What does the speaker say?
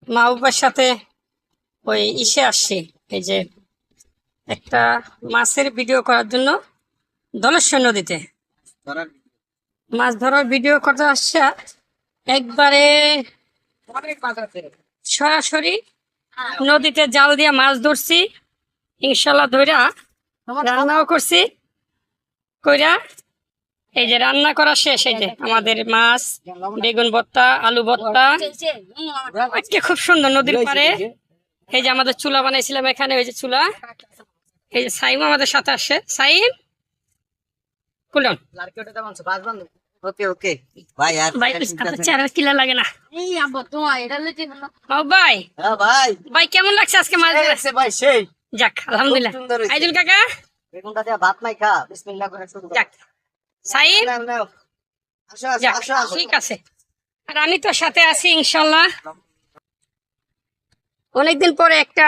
মা বাবার সাথে ওই ইসে আসছি, এই যে একটা মাছের ভিডিও করার জন্য ধলেশ্বর নদীতে মাছ ধরার ভিডিও করতে আসছে। একবারে সরাসরি নদীতে জাল দিয়ে মাছ ধরছি, ইনশাল্লাহ ধইরা রান্নাও করছি। কইরা এই যে রান্না করা শেষ, এই যে আমাদের মাছ, বেগুন ভর্তা, আলু ভর্তা, খুব সুন্দর নদীর পাড়ে। এই যে আমাদের চুলা বানাইছিলাম এখানে, ওই যে চুলা। এই যে সাইম আমাদের সাথে আসছে, সাইম কুলন ওকে ওকে ভাই আর ভাই চেহারা কিলা লাগে না ও ভাই। হ্যাঁ ভাই ভাই কেমন লাগছে আজকে মাছ ধরে? আছে ভাই সেই যাক আলহামদুলিল্লাহ। খুব সুন্দর হয়েছে। আইজুল কাকা, বেগুনটা দিয়ে ভাত নাই খা বিসমিল্লাহ করে শুরু কর। যাক সাইম, নাও, নাও। আসো আসো যাক আসো আসো। ঠিক আছে। আর আমি তো সাথে আছি ইনশাল্লাহ। অনেকদিন পরে একটা